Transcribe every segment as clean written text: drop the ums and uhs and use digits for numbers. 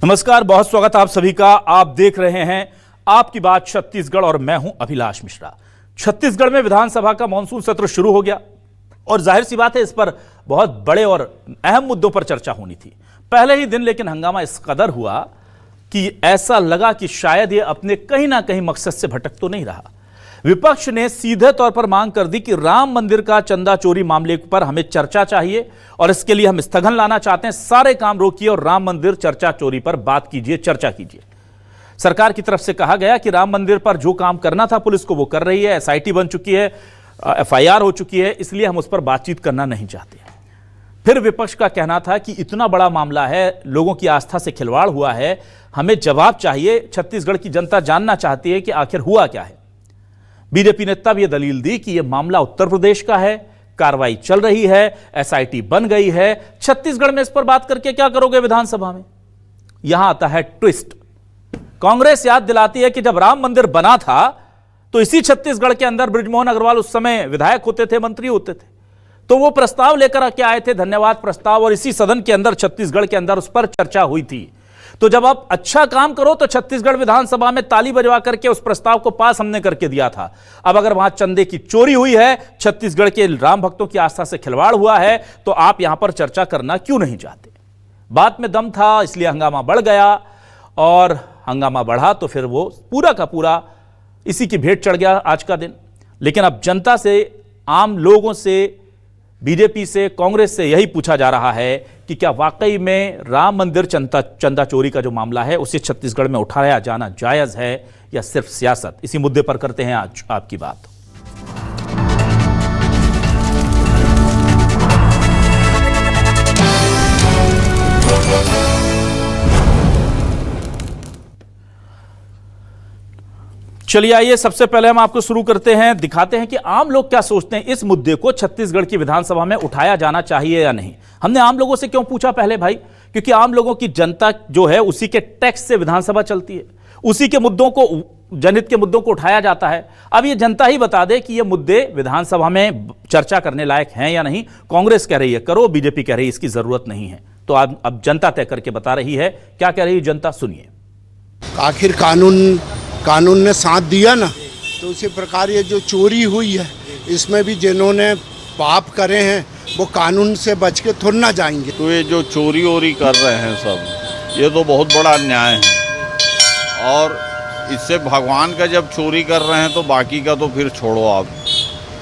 नमस्कार, बहुत स्वागत आप सभी का। आप देख रहे हैं आपकी बात छत्तीसगढ़ और मैं हूं अभिलाष मिश्रा। छत्तीसगढ़ में विधानसभा का मानसून सत्र शुरू हो गया और जाहिर सी बात है इस पर बहुत बड़े और अहम मुद्दों पर चर्चा होनी थी। पहले ही दिन लेकिन हंगामा इस कदर हुआ कि ऐसा लगा कि शायद ये अपने कहीं ना कहीं मकसद से भटक तो नहीं रहा। विपक्ष ने सीधे तौर पर मांग कर दी कि राम मंदिर का चंदा चोरी मामले पर हमें चर्चा चाहिए और इसके लिए हम स्थगन लाना चाहते हैं। सारे काम रोकिए और राम मंदिर चर्चा चोरी पर बात कीजिए, चर्चा कीजिए। सरकार की तरफ से कहा गया कि राम मंदिर पर जो काम करना था पुलिस को वो कर रही है, एसआईटी बन चुकी है, एफआईआर हो चुकी है, इसलिए हम उस पर बातचीत करना नहीं चाहते। फिर विपक्ष का कहना था कि इतना बड़ा मामला है, लोगों की आस्था से खिलवाड़ हुआ है, हमें जवाब चाहिए। छत्तीसगढ़ की जनता जानना चाहती है कि आखिर हुआ क्या है। बीजेपी ने तब यह दलील दी कि यह मामला उत्तर प्रदेश का है, कार्रवाई चल रही है, एसआईटी बन गई है, छत्तीसगढ़ में इस पर बात करके क्या करोगे विधानसभा में। यहां आता है ट्विस्ट। कांग्रेस याद दिलाती है कि जब राम मंदिर बना था तो इसी छत्तीसगढ़ के अंदर बृजमोहन अग्रवाल उस समय विधायक होते थे, मंत्री होते थे, तो वो प्रस्ताव लेकर के आए थे, धन्यवाद प्रस्ताव, और इसी सदन के अंदर छत्तीसगढ़ के अंदर उस पर चर्चा हुई थी। तो जब आप अच्छा काम करो तो छत्तीसगढ़ विधानसभा में ताली बजवा करके उस प्रस्ताव को पास हमने करके दिया था। अब अगर वहां चंदे की चोरी हुई है, छत्तीसगढ़ के राम भक्तों की आस्था से खिलवाड़ हुआ है, तो आप यहां पर चर्चा करना क्यों नहीं चाहते। बात में दम था, इसलिए हंगामा बढ़ गया और हंगामा बढ़ा तो फिर वो पूरा का पूरा इसी की भेंट चढ़ गया आज का दिन। लेकिन अब जनता से, आम लोगों से, बीजेपी से, कांग्रेस से यही पूछा जा रहा है कि क्या वाकई में राम मंदिर चंदा चोरी का जो मामला है उसे छत्तीसगढ़ में उठाया जाना जायज है या सिर्फ सियासत। इसी मुद्दे पर करते हैं आज आपकी बात। चलिए आइए, सबसे पहले हम आपको शुरू करते हैं, दिखाते हैं कि आम लोग क्या सोचते हैं इस मुद्दे को छत्तीसगढ़ की विधानसभा में उठाया जाना चाहिए या नहीं। हमने आम लोगों से क्यों पूछा पहले भाई, क्योंकि आम लोगों की जनता जो है उसी के टैक्स से विधानसभा चलती है, उसी के मुद्दों को, जनहित के मुद्दों को उठाया जाता है। अब ये जनता ही बता दे कि ये मुद्दे विधानसभा में चर्चा करने लायक हैं या नहीं। कांग्रेस कह रही है करो, बीजेपी कह रही है इसकी जरूरत नहीं है। तो अब जनता तय करके बता रही है। क्या कह रही है जनता, सुनिए। आखिर कानून ने साथ दिया ना, तो उसी प्रकार ये जो चोरी हुई है इसमें भी जिन्होंने पाप करे हैं वो कानून से बच के थोड़ा ना जाएंगे। तो ये जो चोरी वोरी कर रहे हैं सब, ये तो बहुत बड़ा अन्याय है। और इससे भगवान का जब चोरी कर रहे हैं तो बाकी का तो फिर छोड़ो आप।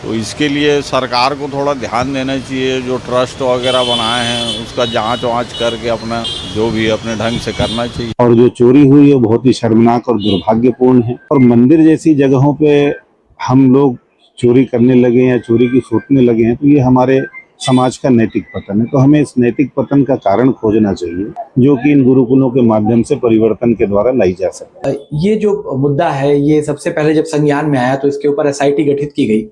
तो इसके लिए सरकार को थोड़ा ध्यान देना चाहिए। जो ट्रस्ट वगैरह बनाए हैं उसका जांच वाँच करके अपना जो भी अपने ढंग से करना चाहिए। और जो चोरी हुई है बहुत ही शर्मनाक और दुर्भाग्यपूर्ण है। और मंदिर जैसी जगहों पे हम लोग चोरी करने लगे हैं या चोरी की सोचने लगे हैं, तो ये हमारे समाज का नैतिक पतन है। तो हमें इस नैतिक पतन का कारण खोजना चाहिए, जो कि इन गुरुकुलों के माध्यम से परिवर्तन के द्वारा लाई जा सकता है। ये जो मुद्दा है, ये सबसे पहले जब संज्ञान में आया तो इसके ऊपर एसआईटी गठित की गई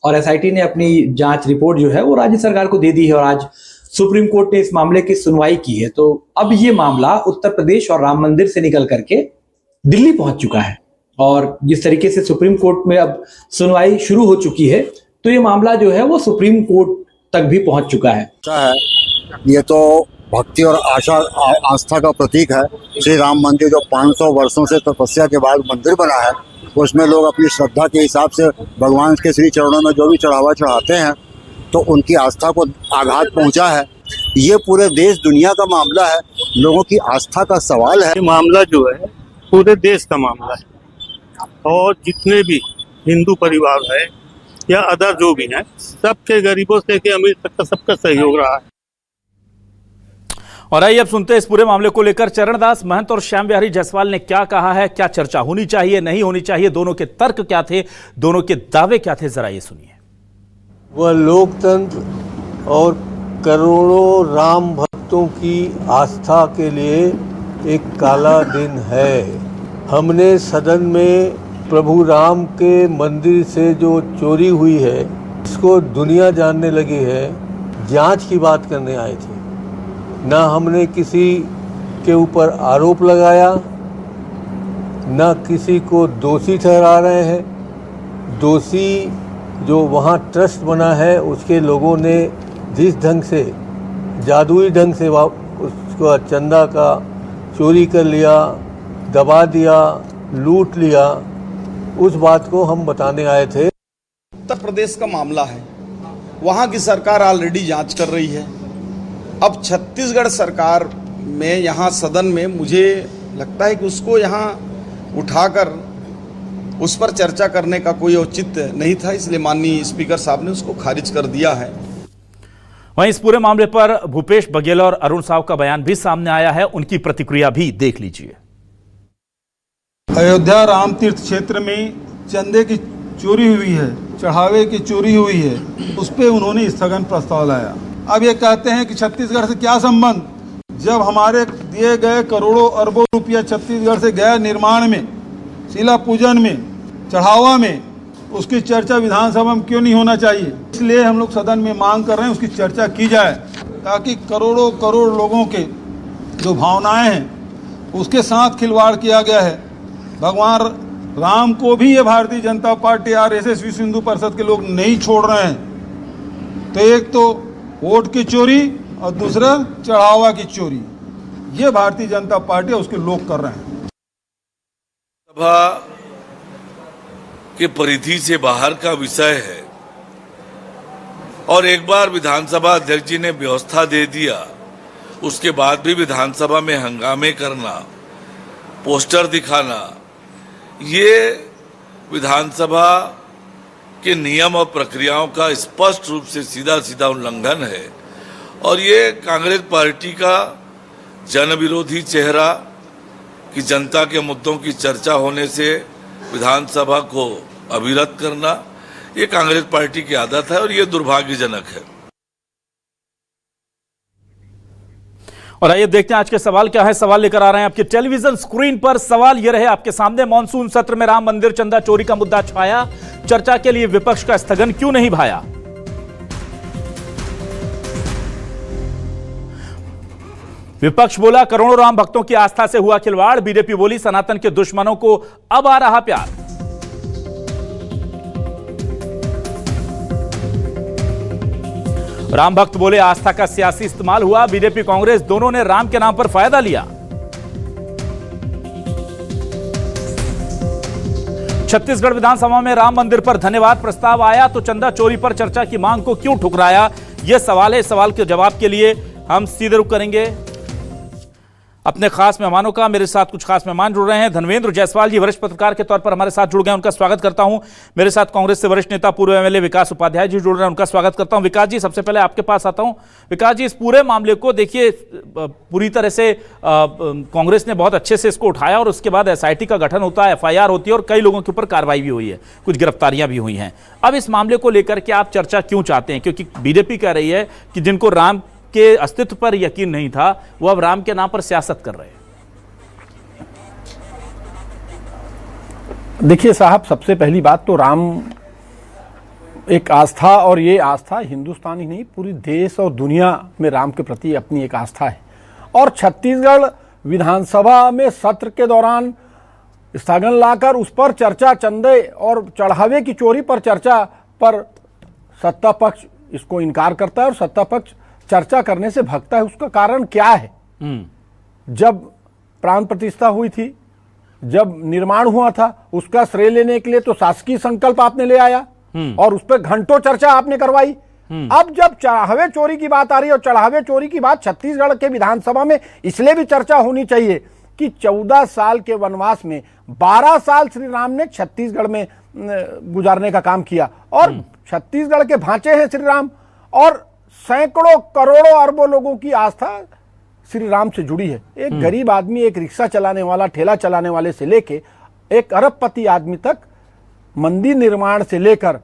और एसआईटी ने अपनी जांच रिपोर्ट जो है वो राज्य सरकार को दे दी है और आज सुप्रीम कोर्ट ने इस मामले की सुनवाई की है। तो अब ये मामला उत्तर प्रदेश और राम मंदिर से निकल करके दिल्ली पहुंच चुका है और जिस तरीके से सुप्रीम कोर्ट में अब सुनवाई शुरू हो चुकी है तो ये मामला जो है वो सुप्रीम कोर्ट तक भी पहुंच चुका है। ये तो भक्ति और आस्था का प्रतीक है। श्री राम मंदिर जो 500 वर्षों से तपस्या के बाद मंदिर बना है, उसमें लोग अपनी श्रद्धा के हिसाब से भगवान के श्री चरणों में जो भी चढ़ावा चढ़ाते हैं, तो उनकी आस्था को आघात पहुंचा है। ये पूरे देश दुनिया का मामला है, लोगों की आस्था का सवाल है। ये मामला जो है पूरे देश का मामला है और जितने भी हिंदू परिवार है या अदर जो भी हैं, सबके गरीबों से लेकर अमीर तक का सबका सहयोग रहा है। और आइए अब सुनते हैं इस पूरे मामले को लेकर चरणदास महंत और श्याम बिहारी जायसवाल ने क्या कहा है। क्या चर्चा होनी चाहिए, नहीं होनी चाहिए, दोनों के तर्क क्या थे, दोनों के दावे क्या थे, जरा ये सुनिए। वह लोकतंत्र और करोड़ों राम भक्तों की आस्था के लिए एक काला दिन है। हमने सदन में प्रभु राम के मंदिर से जो चोरी हुई है इसको दुनिया जानने लगी है, जांच की बात करने आए थे। ना हमने किसी के ऊपर आरोप लगाया, ना किसी को दोषी ठहरा रहे हैं। दोषी जो वहाँ ट्रस्ट बना है उसके लोगों ने जिस ढंग से, जादुई ढंग से उसको चंदा का चोरी कर लिया, दबा दिया, लूट लिया, उस बात को हम बताने आए थे। उत्तर प्रदेश का मामला है, वहाँ की सरकार ऑलरेडी जांच कर रही है। अब छत्तीसगढ़ सरकार में यहाँ सदन में मुझे लगता है कि उसको यहाँ उठाकर उस पर चर्चा करने का कोई औचित्य नहीं था, इसलिए माननीय स्पीकर साहब ने उसको खारिज कर दिया है। वहीं इस पूरे मामले पर भूपेश बघेल और अरुण साव का बयान भी सामने आया है, उनकी प्रतिक्रिया भी देख लीजिए। अयोध्या राम तीर्थ क्षेत्र में चंदे की चोरी हुई है, चढ़ावे की चोरी हुई है, उस पर उन्होंने स्थगन प्रस्ताव लाया। अब ये कहते हैं कि छत्तीसगढ़ से क्या संबंध, जब हमारे दिए गए करोड़ों अरबों रुपया छत्तीसगढ़ से गया निर्माण में, शिला पूजन में, चढ़ावा में, उसकी चर्चा विधानसभा में क्यों नहीं होना चाहिए। इसलिए हम लोग सदन में मांग कर रहे हैं उसकी चर्चा की जाए, ताकि करोड़ों करोड़ लोगों के जो भावनाएं हैं उसके साथ खिलवाड़ किया गया है। भगवान राम को भी ये भारतीय जनता पार्टी आरएसएस विश्व हिंदू परिषद के लोग नहीं छोड़ रहे हैं। तो एक तो वोट की चोरी और दूसरा चढ़ावा की चोरी, ये भारतीय जनता पार्टी उसके लोग कर रहे हैं। सभा के परिधि से बाहर का विषय है और एक बार विधानसभा अध्यक्ष जी ने व्यवस्था दे दिया, उसके बाद भी विधानसभा में हंगामे करना, पोस्टर दिखाना, ये विधानसभा के नियम और प्रक्रियाओं का स्पष्ट रूप से सीधा सीधा उल्लंघन है और ये कांग्रेस पार्टी का जन विरोधी चेहरा कि जनता के मुद्दों की चर्चा होने से विधानसभा को अविरत करना, ये कांग्रेस पार्टी की आदत है और ये दुर्भाग्यजनक है। और आइए देखते हैं आज के सवाल क्या है। सवाल लेकर आ रहे हैं आपके टेलीविजन स्क्रीन पर। सवाल यह रहे आपके सामने, मॉनसून सत्र में राम मंदिर चंदा चोरी का मुद्दा छाया, चर्चा के लिए विपक्ष का स्थगन क्यों नहीं भाया। विपक्ष बोला करोड़ों राम भक्तों की आस्था से हुआ खिलवाड़, बीजेपी बोली सनातन के दुश्मनों को अब आ रहा प्यार। राम भक्त बोले आस्था का सियासी इस्तेमाल हुआ, बीजेपी कांग्रेस दोनों ने राम के नाम पर फायदा लिया। छत्तीसगढ़ विधानसभा में राम मंदिर पर धन्यवाद प्रस्ताव आया तो चंदा चोरी पर चर्चा की मांग को क्यों ठुकराया, यह सवाल है। इस सवाल के जवाब के लिए हम सीधे रुख करेंगे अपने खास मेहमानों का। मेरे साथ कुछ खास मेहमान जुड़ रहे हैं। धनवेंद्र जायसवाल जी वरिष्ठ पत्रकार के तौर पर हमारे साथ जुड़ गए, उनका स्वागत करता हूं। मेरे साथ कांग्रेस से वरिष्ठ नेता पूर्व एमएलए विकास उपाध्याय जी जुड़ रहे हैं, उनका स्वागत करता हूं। विकास जी, सबसे पहले आपके पास आता हूं। विकास जी, इस पूरे मामले को देखिए, पूरी तरह से कांग्रेस ने बहुत अच्छे से इसको उठाया और उसके बाद एसआईटी का गठन होता है, एफआईआर होती है और कई लोगों के ऊपर कार्रवाई भी हुई है, कुछ गिरफ्तारियां भी हुई हैं। अब इस मामले को लेकर के आप चर्चा क्यों चाहते हैं? क्योंकि बीजेपी कह रही है कि जिनको राम के अस्तित्व पर यकीन नहीं था वो अब राम के नाम पर सियासत कर रहे हैं। देखिए साहब, सबसे पहली बात तो राम एक आस्था, और ये आस्था हिंदुस्तान ही नहीं पूरी देश और दुनिया में राम के प्रति अपनी एक आस्था है। और छत्तीसगढ़ विधानसभा में सत्र के दौरान स्थगन लाकर उस पर चर्चा, चंदे और चढ़ावे की चोरी पर चर्चा पर सत्ता पक्ष इसको इनकार करता है और सत्ता पक्ष चर्चा करने से भागता है। उसका कारण क्या है? जब प्राण प्रतिष्ठा हुई थी, जब निर्माण हुआ था, उसका श्रेय लेने के लिए तो शासकीय संकल्प आपने ले आया और उस पर घंटों चर्चा आपने करवाई। अब जब चढ़ावे चोरी की बात आ रही है, और चढ़ावे चोरी की बात छत्तीसगढ़ के विधानसभा में इसलिए भी चर्चा होनी चाहिए कि 14 साल के वनवास में 12 साल श्री राम ने छत्तीसगढ़ में गुजारने का काम किया और छत्तीसगढ़ के भांचे हैं श्री राम, और सैकड़ों करोड़ों अरबों लोगों की आस्था श्री राम से जुड़ी है। एक गरीब आदमी, एक रिक्शा चलाने वाला, ठेला चलाने वाले से लेके एक अरबपति आदमी तक, मंदिर निर्माण से लेकर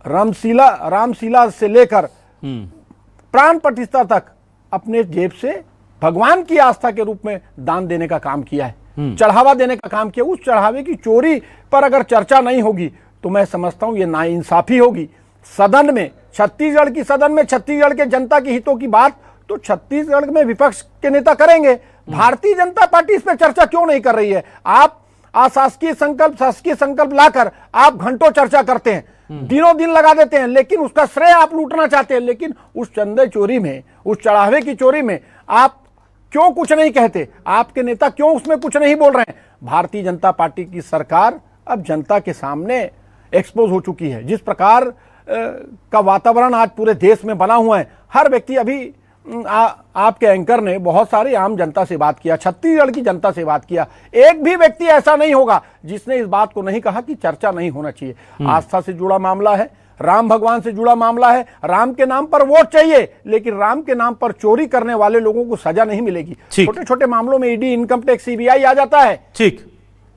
रामशिला से लेकर प्राण प्रतिष्ठा तक अपने जेब से भगवान की आस्था के रूप में दान देने का काम किया है, चढ़ावा देने का काम किया। उस चढ़ावे की चोरी पर अगर चर्चा नहीं होगी तो मैं समझता हूं ये नाइंसाफी होगी। सदन में, छत्तीसगढ़ की सदन में छत्तीसगढ़ के जनता के हितों की बात तो छत्तीसगढ़ में विपक्ष के नेता करेंगे। भारतीय जनता पार्टी इस पर चर्चा क्यों नहीं कर रही है? आप अशासकीय संकल्प, शासकीय संकल्प लाकर आप घंटों चर्चा करते हैं, दिनों दिन लगा देते हैं, लेकिन उसका श्रेय आप लूटना चाहते हैं। लेकिन उस चंदे चोरी में, उस चढ़ावे की चोरी में आप क्यों कुछ नहीं कहते? आपके नेता क्यों उसमें कुछ नहीं बोल रहे हैं? भारतीय जनता पार्टी की सरकार अब जनता के सामने एक्सपोज हो चुकी है। जिस प्रकार का वातावरण आज पूरे देश में बना हुआ है, हर व्यक्ति अभी आपके एंकर ने बहुत सारी आम जनता से बात किया, छत्तीसगढ़ की जनता से बात किया, एक भी व्यक्ति ऐसा नहीं होगा जिसने इस बात को नहीं कहा कि चर्चा नहीं होना चाहिए। आस्था से जुड़ा मामला है, राम भगवान से जुड़ा मामला है, राम के नाम पर वोट चाहिए, लेकिन राम के नाम पर चोरी करने वाले लोगों को सजा नहीं मिलेगी। छोटे छोटे मामलों में ईडी, इनकम टैक्स, सीबीआई आ जाता है, ठीक,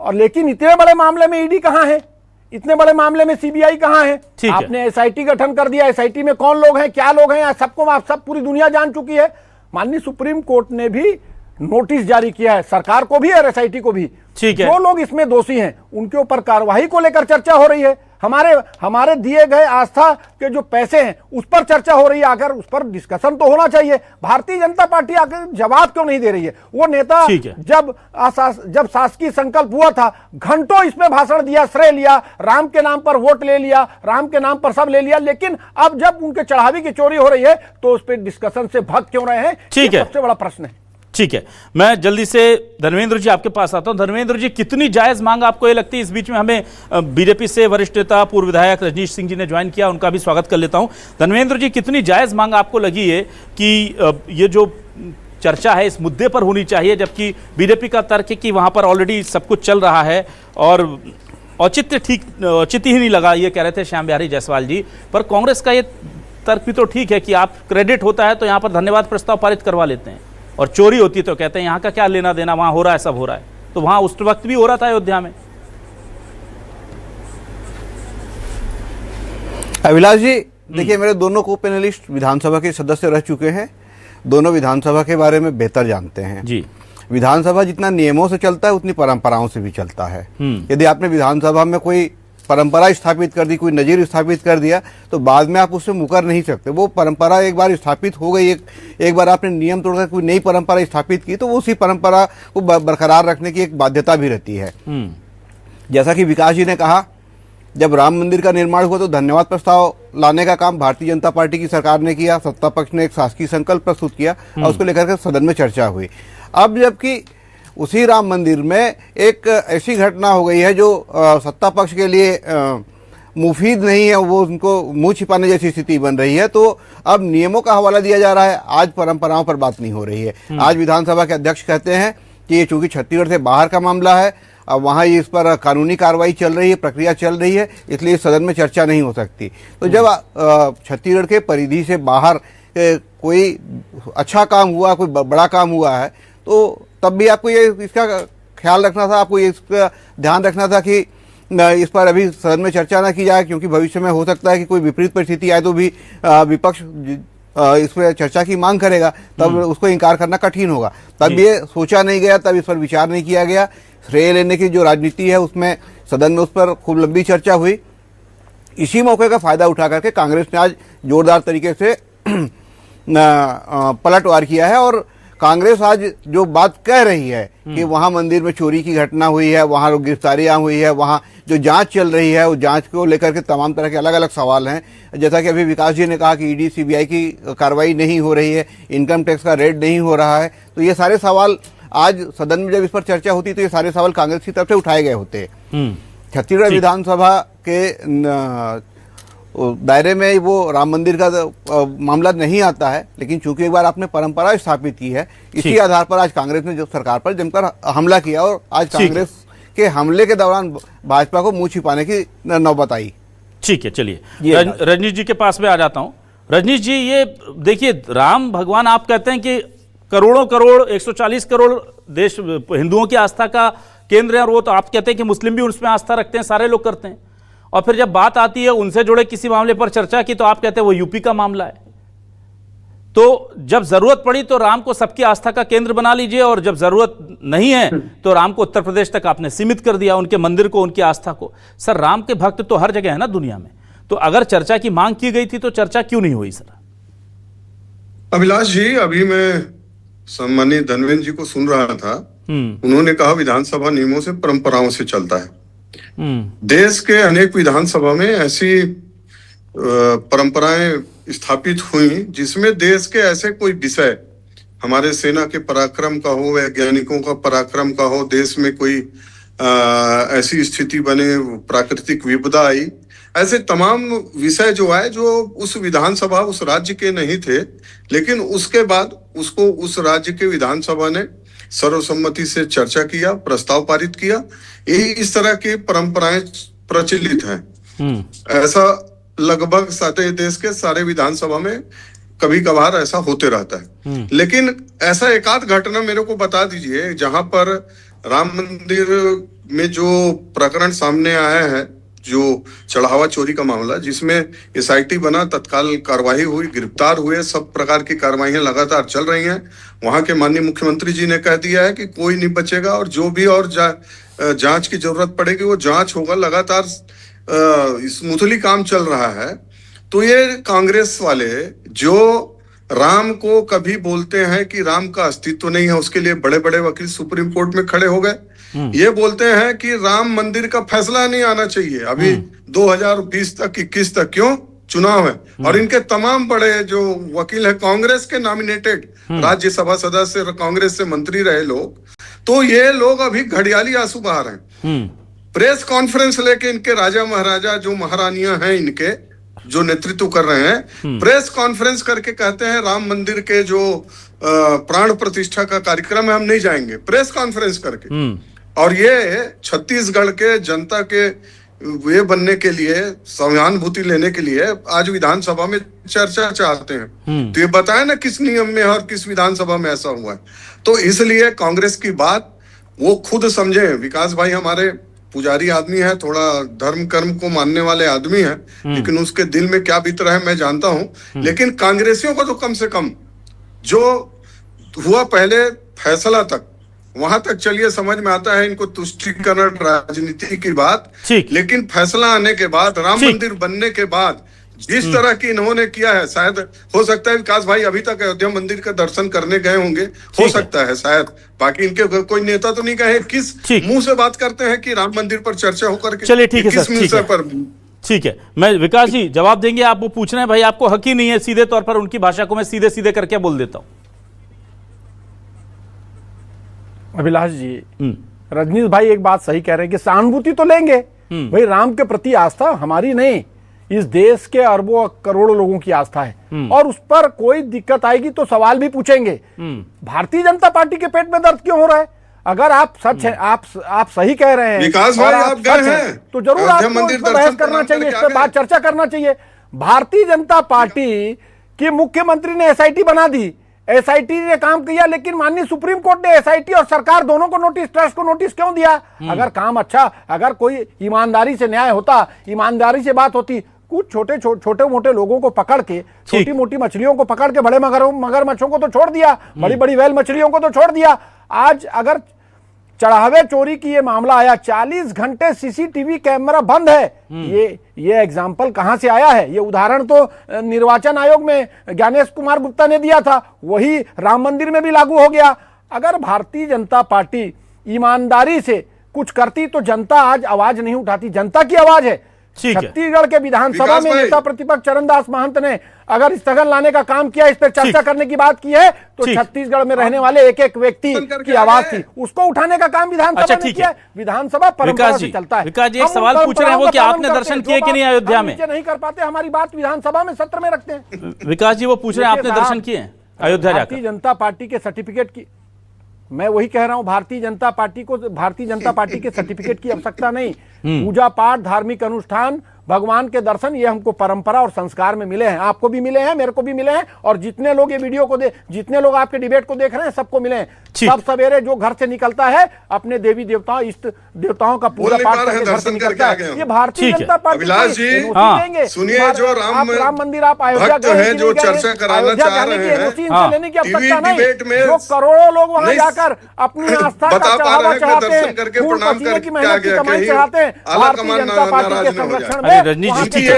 और लेकिन इतने बड़े मामले में ईडी कहां है, इतने बड़े मामले में सीबीआई कहां है? आपने एसआईटी गठन कर दिया, एसआईटी में कौन लोग हैं, क्या लोग हैं, सबको आप सब पूरी दुनिया जान चुकी है। माननीय सुप्रीम कोर्ट ने भी नोटिस जारी किया है सरकार को भी और एसआईटी को भी, जो लोग इसमें दोषी हैं उनके ऊपर कार्रवाई को लेकर चर्चा हो रही है। हमारे दिए गए आस्था के जो पैसे हैं उस पर चर्चा हो रही है, अगर उस पर डिस्कशन तो होना चाहिए। भारतीय जनता पार्टी आकर जवाब क्यों नहीं दे रही है? वो नेता जब शासकीय संकल्प हुआ था, घंटों इसमें भाषण दिया, श्रेय लिया, राम के नाम पर वोट ले लिया, राम के नाम पर सब ले लिया, लेकिन अब जब उनके चढ़ावे की चोरी हो रही है तो उस पर डिस्कशन से भाग क्यों रहे हैं? सबसे बड़ा प्रश्न है। ठीक है, मैं जल्दी से धर्मेंद्र जी आपके पास आता हूं। धर्मेंद्र जी, कितनी जायज मांग आपको ये लगती है? इस बीच में हमें बीजेपी से वरिष्ठ नेता पूर्व विधायक रजनीश सिंह जी ने ज्वाइन किया, उनका भी स्वागत कर लेता हूं। धर्मेंद्र जी, कितनी जायज मांग आपको लगी है कि ये जो चर्चा है इस मुद्दे पर होनी चाहिए, जबकि बीजेपी का तर्क है कि वहां पर ऑलरेडी सब कुछ चल रहा है और औचित्य ही नहीं लगा, ये कह रहे थे श्याम बिहारी जायसवाल जी। पर कांग्रेस का ये तर्क भी तो ठीक है कि आप क्रेडिट होता है तो यहाँ पर धन्यवाद प्रस्ताव पारित करवा लेते हैं, और चोरी होती तो कहते हैं यहाँ का क्या लेना देना, वहां हो रहा है, सब हो रहा है। तो वहां उस वक्त भी हो रहा था अयोध्या में। अभिलाष जी, देखिए, मेरे दोनों को पैनलिस्ट विधानसभा के सदस्य रह चुके हैं, दोनों विधानसभा के बारे में बेहतर जानते हैं जी। विधानसभा जितना नियमों से चलता है उतनी परंपराओं से भी चलता है। यदि आपने विधानसभा में कोई परंपरा स्थापित कर दी, कोई नजीर स्थापित कर दिया, तो बाद में आप उससे मुकर नहीं सकते। वो परंपरा एक बार स्थापित हो गई, एक बार आपने नियम तोड़कर कोई नई परंपरा स्थापित की, तो वो उसी परंपरा को बरकरार रखने की एक बाध्यता भी रहती है। जैसा कि विकास जी ने कहा, जब राम मंदिर का निर्माण हुआ तो धन्यवाद प्रस्ताव लाने का काम भारतीय जनता पार्टी की सरकार ने किया, सत्ता पक्ष ने एक शासकीय संकल्प प्रस्तुत किया और उसको लेकर के सदन में चर्चा हुई। अब जबकि उसी राम मंदिर में एक ऐसी घटना हो गई है जो सत्ता पक्ष के लिए मुफीद नहीं है, वो उनको मुंह छिपाने जैसी स्थिति बन रही है, तो अब नियमों का हवाला दिया जा रहा है, आज परंपराओं पर बात नहीं हो रही है। आज विधानसभा के अध्यक्ष कहते हैं कि ये चूंकि छत्तीसगढ़ से बाहर का मामला है, अब वहाँ इस पर कानूनी कार्रवाई चल रही है, प्रक्रिया चल रही है, इसलिए सदन में चर्चा नहीं हो सकती। तो जब छत्तीसगढ़ के परिधि से बाहर कोई अच्छा काम हुआ, कोई बड़ा काम हुआ है, तो तब भी आपको ये इसका ख्याल रखना था, आपको ये इसका ध्यान रखना था कि इस पर अभी सदन में चर्चा ना की जाए, क्योंकि भविष्य में हो सकता है कि कोई विपरीत परिस्थिति आए तो भी विपक्ष इस पर चर्चा की मांग करेगा, तब उसको इनकार करना कठिन होगा। तब ये सोचा नहीं गया, तब इस पर विचार नहीं किया गया। श्रेय लेने की जो राजनीति है उसमें सदन में उस पर खूब लंबी चर्चा हुई। इसी मौके का फायदा उठा करके कांग्रेस ने आज जोरदार तरीके से पलटवार किया है, और कांग्रेस आज जो बात कह रही है कि वहां मंदिर में चोरी की घटना हुई है, वहां गिरफ्तारियां हुई है, वहां जो जांच चल रही है, उस जांच को लेकर के तमाम तरह के अलग अलग सवाल हैं। जैसा कि अभी विकास जी ने कहा कि ईडी सीबीआई की कार्रवाई नहीं हो रही है, इनकम टैक्स का रेड नहीं हो रहा है, तो ये सारे सवाल आज सदन में जब इस पर चर्चा होती तो ये सारे सवाल कांग्रेस की तरफ से उठाए गए होते। छत्तीसगढ़ विधानसभा के दायरे में वो राम मंदिर का मामला नहीं आता है, लेकिन चूंकि एक बार आपने परंपरा स्थापित की है, इसी आधार पर आज कांग्रेस ने जो सरकार पर जमकर हमला किया, और आज कांग्रेस के हमले के दौरान भाजपा को मुंह छिपाने की नौबत आई। ठीक है, चलिए रजनीश जी के पास में आ जाता हूं। रजनीश जी, ये देखिए, राम भगवान आप कहते हैं कि करोड़ों करोड़ 140 करोड़ देश हिंदुओं की आस्था का केंद्र है, और वो तो आप कहते हैं कि मुस्लिम भी उसमें आस्था रखते हैं, सारे लोग करते हैं। और फिर जब बात आती है उनसे जुड़े किसी मामले पर चर्चा की तो आप कहते हैं वो यूपी का मामला है। तो जब जरूरत पड़ी तो राम को सबकी आस्था का केंद्र बना लीजिए, और जब जरूरत नहीं है तो राम को उत्तर प्रदेश तक आपने सीमित कर दिया, उनके मंदिर को, उनकी आस्था को। सर, राम के भक्त तो हर जगह है ना दुनिया में, तो अगर चर्चा की मांग की गई थी तो चर्चा क्यों नहीं हुई? सर अभिलाष जी, अभी मैं सम्मानीय धर्मेंद्र जी को सुन रहा था, उन्होंने कहा विधानसभा नियमों से, परंपराओं से चलता है। देश के अनेक विधानसभा में ऐसी परंपराएं स्थापित हुई जिसमें देश के ऐसे कोई विषय हमारे सेना के पराक्रम का हो, वैज्ञानिकों का पराक्रम का हो, देश में कोई ऐसी स्थिति बने, प्राकृतिक विपदा आई, ऐसे तमाम विषय जो है जो उस विधानसभा उस राज्य के नहीं थे, लेकिन उसके बाद उसको उस राज्य के विधानसभा ने सर्वसम्मति से चर्चा किया, प्रस्ताव पारित किया। यही इस तरह की परंपराएं प्रचलित हैं। ऐसा लगभग सारे देश के सारे विधानसभा में कभी कभार ऐसा होते रहता है। लेकिन ऐसा एक आध घटना मेरे को बता दीजिए जहां पर राम मंदिर में जो प्रकरण सामने आया है, जो चढ़ावा चोरी का मामला, जिसमें एसआईटी बना, तत्काल कार्रवाई हुई, गिरफ्तार हुए, सब प्रकार की कार्रवाइयां लगातार चल रही हैं। वहां के माननीय मुख्यमंत्री जी ने कह दिया है कि कोई नहीं बचेगा और जो भी और जांच की जरूरत पड़ेगी वो जांच होगा। लगातार स्मूथली काम चल रहा है। तो ये कांग्रेस वाले जो राम को कभी बोलते हैं कि राम का अस्तित्व नहीं है, उसके लिए बड़े बड़े वकील सुप्रीम कोर्ट में खड़े हो गए। ये बोलते हैं कि राम मंदिर का फैसला नहीं आना चाहिए अभी 2020 तक 21 तक, क्यों? चुनाव है। और इनके तमाम बड़े जो वकील हैं कांग्रेस के नॉमिनेटेड राज्यसभा सदस्य, कांग्रेस से मंत्री रहे लोग, तो ये लोग अभी घड़ियाली आंसू बहा रहे हैं। प्रेस कॉन्फ्रेंस लेके इनके राजा महाराजा जो महारानियां हैं, इनके जो नेतृत्व कर रहे हैं, प्रेस कॉन्फ्रेंस करके कहते हैं राम मंदिर के जो प्राण प्रतिष्ठा का कार्यक्रम है हम नहीं जाएंगे, प्रेस कॉन्फ्रेंस करके। और ये छत्तीसगढ़ के जनता के वे बनने के लिए, सहानुभूति लेने के लिए आज विधानसभा में चर्चा चाहते हैं। तो ये बताएं ना किस नियम में और किस विधानसभा में ऐसा हुआ है। तो इसलिए कांग्रेस की बात वो खुद समझे। विकास भाई हमारे पुजारी आदमी है, थोड़ा धर्म कर्म को मानने वाले आदमी है, लेकिन उसके दिल में क्या बीत रहा है मैं जानता हूं। लेकिन कांग्रेसियों को तो कम से कम जो हुआ पहले फैसला तक, वहां तक चलिए समझ में आता है इनको तुष्टीकरण राजनीति की बात, लेकिन फैसला आने के बाद, राम मंदिर बनने के बाद जिस तरह की इन्होंने किया है, शायद हो सकता है विकास भाई अभी तक अयोध्या मंदिर का दर्शन करने गए होंगे, हो सकता है शायद, बाकी इनके कोई नेता तो नहीं कहे किस मुंह से बात करते हैं कि राम मंदिर पर चर्चा होकर के, चलिए ठीक है किस विषय पर। ठीक है, मैं विकास जी जवाब देंगे, आप वो पूछ रहे हैं भाई, आपको हक ही नहीं है, सीधे तौर पर उनकी भाषा को मैं सीधे सीधे करके बोल देता हूं। अभिलाष जी, रजनीश भाई एक बात सही कह रहे हैं कि सहानुभूति तो लेंगे भाई, राम के प्रति आस्था हमारी नहीं, इस देश के अरबों करोड़ों लोगों की आस्था है, और उस पर कोई दिक्कत आएगी तो सवाल भी पूछेंगे। भारतीय जनता पार्टी के पेट में दर्द क्यों हो रहा है? अगर आप सच है, आप सही कह रहे हैं, विकास भाई आप गए हैं तो जरूर आपको इस पर बहस करना चाहिए, इस पर बात चर्चा करना चाहिए। भारतीय जनता पार्टी के मुख्यमंत्री ने एसआईटी बना दी, एसआईटी ने काम किया, लेकिन माननीय सुप्रीम कोर्ट ने एसआईटी और सरकार दोनों को नोटिस, ट्रस्ट को नोटिस क्यों दिया? अगर काम अच्छा, अगर कोई ईमानदारी से न्याय होता, ईमानदारी से बात होती, कुछ छोटे मोटे लोगों को पकड़ के, छोटी मोटी मछलियों को पकड़ के, बड़े मगरमच्छों को तो छोड़ दिया, बड़ी बड़ी व्हेल मछलियों को तो छोड़ दिया। आज अगर चढ़ावे चोरी की ये मामला आया, 40 घंटे सीसीटीवी कैमरा बंद है, ये एग्जाम्पल कहां से आया है? ये उदाहरण तो निर्वाचन आयोग में ज्ञानेश कुमार गुप्ता ने दिया था, वही राम मंदिर में भी लागू हो गया। अगर भारतीय जनता पार्टी ईमानदारी से कुछ करती तो जनता आज आवाज नहीं उठाती, जनता की आवाज है। छत्तीसगढ़ के विधानसभा में नेता प्रतिपक्ष चरणदास महंत ने अगर स्थगन लाने का काम किया, इस पर चर्चा करने की बात की है, तो छत्तीसगढ़ में रहने वाले एक एक व्यक्ति की आवाज थी, उसको उठाने का काम विधानसभा ने किया। विधानसभा परंपरा से चलता है। विकास जी एक सवाल पूछ रहे हैं वो कि आपने दर्शन किए कि नहीं अयोध्या में? नहीं कर पाते, हमारी बात विधानसभा में सत्र में रखते हैं। विकास जी वो पूछ रहे हैं आपने दर्शन किए अयोध्या जाकर? भारतीय जनता पार्टी के सर्टिफिकेट की, मैं वही कह रहा हूं, भारतीय जनता पार्टी के सर्टिफिकेट की आवश्यकता नहीं। पूजा पाठ, धार्मिक अनुष्ठान, भगवान के दर्शन, ये हमको परंपरा और संस्कार में मिले हैं, आपको भी मिले हैं, मेरे को भी मिले हैं, और जितने लोग ये वीडियो को जितने लोग आपके डिबेट को देख रहे हैं सबको मिले हैं। सब सवेरे जो घर से निकलता है अपने देवी देवताओं, इष्ट देवताओं का पूजा पाठ करके घर से निकलता है। ये भारतीय जनता पार्टी देंगे। सुनिए, जो राम मंदिर आप अयोध्या है, जो चर्चा कराना चाह रहे हैं, लेने की आवश्यकता नहीं। जो करोड़ों लोग वहां जाकर अपनी आस्था का चढ़ावा चढ़ाते हैं, पसीने की मेहनत की कमाई चढ़ाते हैं, भारतीय जनता पार्टी के संरक्षण में रजनीश जी ठीक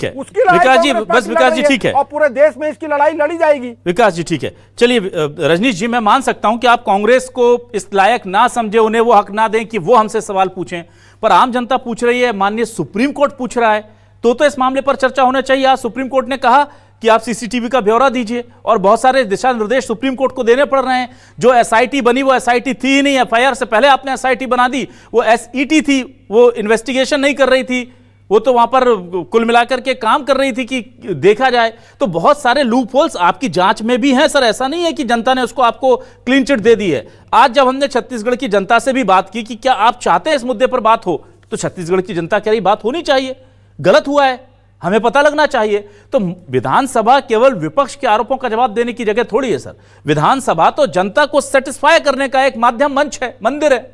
है, विकास जी बस, विकास जी ठीक है, और पूरे देश में इसकी लड़ाई लड़ी जाएगी। विकास जी ठीक है, चलिए रजनीश जी मैं मान सकता हूं कि आप कांग्रेस को इस लायक ना समझे, उन्हें वो हक ना दें कि वो हमसे सवाल पूछें, पर आम जनता पूछ रही है, माननीय सुप्रीम कोर्ट पूछ रहा है, तो इस मामले पर चर्चा होना चाहिए। आज सुप्रीम कोर्ट ने कहा कि आप सीसीटीवी का ब्यौरा दीजिए, और बहुत सारे दिशा निर्देश सुप्रीम कोर्ट को देने पड़ रहे हैं। जो एसआईटी बनी वो एसआईटी थी ही नहीं, एफआईआर से पहले आपने एसआईटी बना दी। वो एसईटी थी, वो इन्वेस्टिगेशन नहीं कर रही थी, वो तो वहां पर कुल मिलाकर के काम कर रही थी कि देखा जाए। तो बहुत सारे लूप होल्स आपकी जांच में भी हैं सर, ऐसा नहीं है कि जनता ने उसको आपको क्लीन चिट दे दी है। आज जब हमने छत्तीसगढ़ की जनता से भी बात की कि क्या आप चाहते हैं इस मुद्दे पर बात हो, तो छत्तीसगढ़ की जनता कह रही बात होनी चाहिए, गलत हुआ है, हमें पता लगना चाहिए। तो विधानसभा केवल विपक्ष के आरोपों का जवाब देने की जगह थोड़ी है सर। विधानसभा तो जनता को सेटिस्फाई करने का एक माध्यम, मंच है, मंदिर है।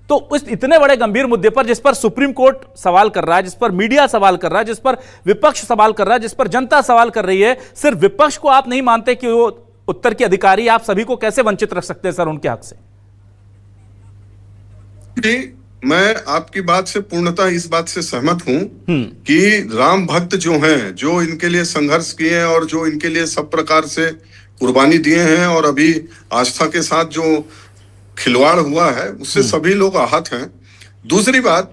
तो उस इतने बड़े गंभीर मुद्दे पर, जिस पर सुप्रीम कोर्ट सवाल कर रहा है, जिस पर मीडिया सवाल कर रहा है, जिस पर विपक्ष सवाल कर रहा है, जिस पर जनता सवाल कर रही है, सिर्फ विपक्ष को आप नहीं मानते कि वो उत्तर के अधिकारी, आप सभी को कैसे वंचित रख सकते हैं सर उनके हक से? जी, मैं आपकी बात से पूर्णतः इस बात से सहमत हूं कि राम भक्त जो हैं, जो इनके लिए संघर्ष किए हैं और जो इनके लिए सब प्रकार से कुर्बानी दिए हैं, और अभी आस्था के साथ जो खिलवाड़ हुआ है उससे सभी लोग आहत हैं। दूसरी बात,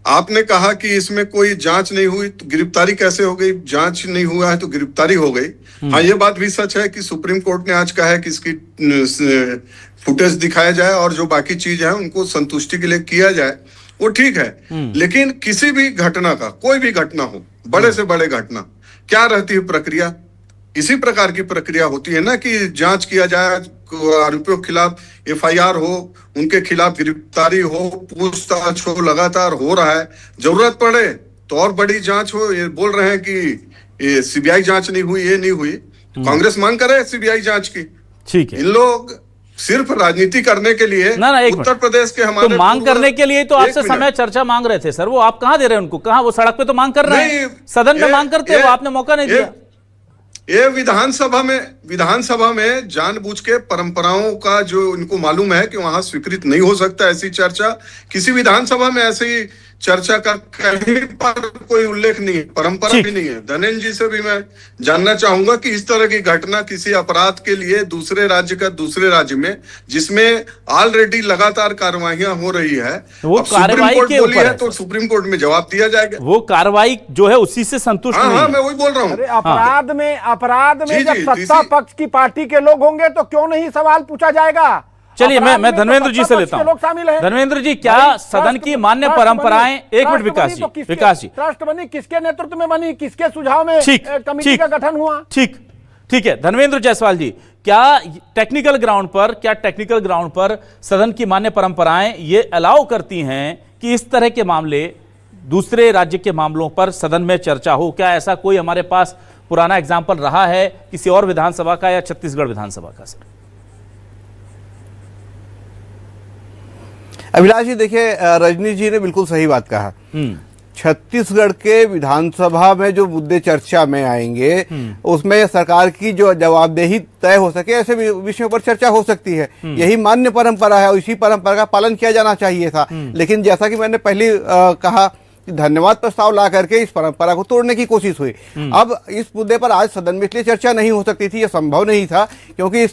आपने कहा कि इसमें कोई जांच नहीं हुई तो गिरफ्तारी कैसे हो गई? जांच नहीं हुआ है तो गिरफ्तारी हो गई। हाँ, ये बात भी सच है कि सुप्रीम कोर्ट ने आज कहा है कि इसकी फुटेज दिखाया जाए और जो बाकी चीज है उनको संतुष्टि के लिए किया जाए, वो ठीक है। लेकिन किसी भी घटना का, कोई भी घटना हो, बड़े से बड़े घटना, क्या रहती है प्रक्रिया? इसी प्रकार की प्रक्रिया होती है ना कि जांच किया जाए, आरोपियों के खिलाफ एफआईआर हो, उनके खिलाफ गिरफ्तारी हो, पूछताछ हो, लगातार हो रहा है। जरूरत पड़े तो और बड़ी जांच हो। ये बोल रहे हैं कि ये सीबीआई जांच नहीं हुई, ये नहीं हुई। कांग्रेस मांग करे सीबीआई जांच की। ठीक है, इन लोग सिर्फ राजनीति करने के लिए उत्तर प्रदेश के हमारे तो मांग करने के लिए तो आपसे समय चर्चा मांग रहे थे सर, वो आप कहां दे रहे हैं उनको? कहां वो सड़क पे तो मांग कर रहे हैं, सदन में मांग करते, वो आपने मौका नहीं दिया। ये विधानसभा में जानबूझ के परंपराओं का जो इनको मालूम है कि वहां स्वीकृत नहीं हो सकता ऐसी चर्चा, किसी विधानसभा में ऐसी चर्चा का कहीं पर कोई उल्लेख नहीं है, परंपरा भी नहीं है। धनेन्द्र जी से भी मैं जानना चाहूंगा कि इस तरह की घटना किसी अपराध के लिए दूसरे राज्य का दूसरे राज्य में, जिसमें ऑलरेडी लगातार कार्रवाइयां हो रही है, वो कार्रवाई के ऊपर है तो सुप्रीम कोर्ट में जवाब दिया जाएगा। वो कार्रवाई जो है उसी से संतुष्ट नहीं है। मैं वही बोल रहा हूँ। अपराध में जब सत्ता पक्ष की पार्टी के लोग होंगे तो क्यों नहीं सवाल पूछा जाएगा? चलिए, मैं धर्मेंद्र जी से लेता हूं। धर्मेंद्र जी, क्या सदन की मान्य परंपराएं, एक मिनट विकास जी, ट्रस्ट बनी किसके नेतृत्व में बनी, किसके सुझाव में कमेटी का गठन हुआ? ठीक है। धर्मेंद्र जायसवाल जी, क्या टेक्निकल ग्राउंड पर सदन की मान्य परंपराएं ये अलाउ करती हैं कि इस तरह के मामले, दूसरे राज्य के मामलों पर सदन में चर्चा हो? क्या ऐसा कोई हमारे पास पुराना एग्जाम्पल रहा है किसी और विधानसभा का या छत्तीसगढ़ विधानसभा का सर? अभिलाष जी, देखिए, रजनी जी ने बिल्कुल सही बात कहा। छत्तीसगढ़ के विधानसभा में जो मुद्दे चर्चा में आएंगे उसमें सरकार की जो जवाबदेही तय हो सके, ऐसे विषयों पर चर्चा हो सकती है। यही मान्य परंपरा है और इसी परंपरा का पालन किया जाना चाहिए था। लेकिन जैसा कि मैंने पहले कहा, धन्यवाद प्रस्ताव ला करके इस परंपरा को तोड़ने की कोशिश हुई। अब इस मुद्दे पर आज सदन में इसलिए चर्चा नहीं हो सकती थी, यह संभव नहीं था, क्योंकि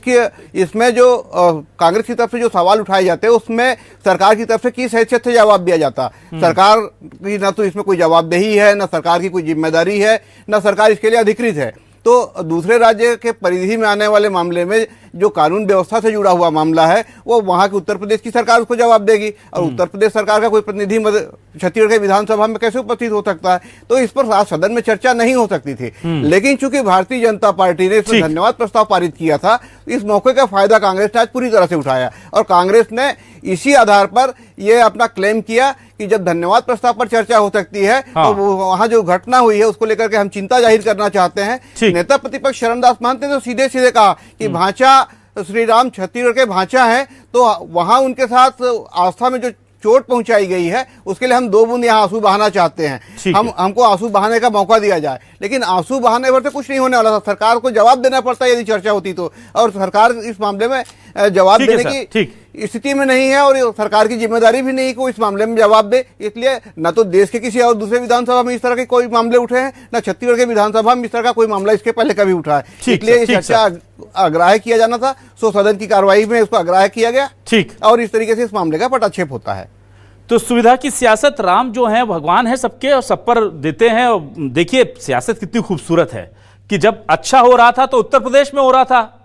इसमें जो कांग्रेस की तरफ से जो सवाल उठाए जाते हैं उसमें सरकार की तरफ से किस हैसियत से जवाब दिया जाता। सरकार की न तो इसमें कोई जवाबदेही है, न सरकार की कोई जिम्मेदारी है, न सरकार इसके लिए अधिकृत है। तो दूसरे राज्य के परिधि में आने वाले मामले में जो कानून व्यवस्था से जुड़ा हुआ मामला है वो वहां की उत्तर प्रदेश की सरकार उसको जवाब देगी, और उत्तर प्रदेश सरकार का कोई प्रतिनिधि छत्तीसगढ़ के विधानसभा में कैसे उपस्थित हो सकता है? तो इस पर आज सदन में चर्चा नहीं हो सकती थी। लेकिन चूंकि भारतीय जनता पार्टी ने इसमें धन्यवाद प्रस्ताव पारित किया था, इस मौके का फायदा कांग्रेस ने आज पूरी तरह से उठाया, और कांग्रेस ने इसी आधार पर यह अपना क्लेम किया कि जब धन्यवाद प्रस्ताव पर चर्चा हो सकती है तो वहां जो घटना हुई है उसको लेकर के हम चिंता जाहिर करना चाहते हैं। नेता प्रतिपक्ष शरणदास महंत ने तो सीधे सीधे कहा कि भांचा श्री राम छत्तीसगढ़ के भांचा है, तो वहां उनके साथ आस्था में जो चोट पहुंचाई गई है उसके लिए हम 2 बूंद यहाँ आंसू बहाना चाहते हैं। हमको आंसू बहाने का मौका दिया जाए। लेकिन आंसू बहाने पर तो कुछ नहीं होने वाला था, सरकार को जवाब देना पड़ता है यदि चर्चा होती तो, और सरकार इस मामले में जवाब देने की स्थिति में नहीं है, और सरकार की जिम्मेदारी भी नहीं कि इस मामले में जवाब दे। इसलिए न तो देश के किसी और दूसरे विधानसभा में इस तरह के कोई मामले उठे हैं, न छत्तीसगढ़ के विधानसभा में इस तरह का कोई मामला इसके पहले कभी उठा है। इसलिए ये चर्चा अग्राह्य किया जाना था, सो सदन की कार्रवाई में इसको अग्राह्य किया गया, और इस तरीके से इस मामले का पटाक्षेप होता है। तो सुविधा की सियासत, राम जो है भगवान है सबके और सब पर देते हैं। और देखिए सियासत कितनी खूबसूरत है कि जब अच्छा हो रहा था तो उत्तर प्रदेश में हो रहा था,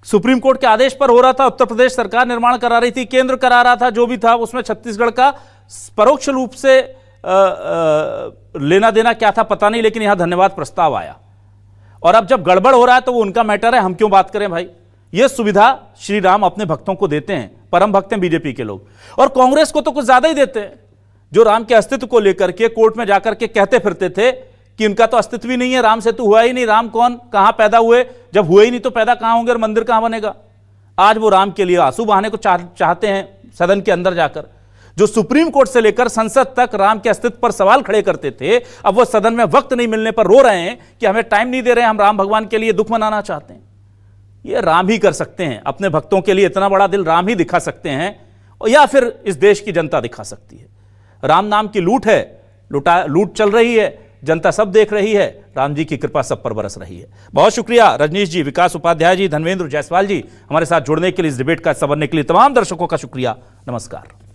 सुप्रीम कोर्ट के आदेश पर हो रहा था, उत्तर प्रदेश सरकार निर्माण करा रही थी, केंद्र करा रहा था, जो भी था उसमें छत्तीसगढ़ का परोक्ष रूप से लेना देना क्या था पता नहीं, लेकिन यहां धन्यवाद प्रस्ताव आया। और अब जब गड़बड़ हो रहा है तो वो उनका मैटर है, हम क्यों बात करें भाई। ये सुविधा श्री राम अपने भक्तों को देते हैं, परम भक्त हैं बीजेपी के लोग, और कांग्रेस को तो कुछ ज्यादा ही देते हैं, जो राम के अस्तित्व को लेकर के कोर्ट में जाकर के कहते फिरते थे कि उनका तो अस्तित्व ही नहीं है, राम सेतु हुआ ही नहीं, राम कौन, कहां पैदा हुए, जब हुए ही नहीं तो पैदा कहां होंगे और मंदिर कहां बनेगा। आज वो राम के लिए आंसू बहाने को चाहते हैं सदन के अंदर जाकर। जो सुप्रीम कोर्ट से लेकर संसद तक राम के अस्तित्व पर सवाल खड़े करते थे, अब वो सदन में वक्त नहीं मिलने पर रो रहे हैं कि हमें टाइम नहीं दे रहे हैं, हम राम भगवान के लिए दुख मनाना चाहते हैं। ये राम ही कर सकते हैं, अपने भक्तों के लिए इतना बड़ा दिल राम ही दिखा सकते हैं, या फिर इस देश की जनता दिखा सकती है। राम नाम की लूट है, लूट चल रही है, जनता सब देख रही है, राम जी की कृपा सब पर बरस रही है। बहुत शुक्रिया रजनीश जी, विकास उपाध्याय जी, धनवेंद्र जायसवाल जी, हमारे साथ जुड़ने के लिए, इस डिबेट का हिस्सा बनने के लिए। तमाम दर्शकों का शुक्रिया, नमस्कार।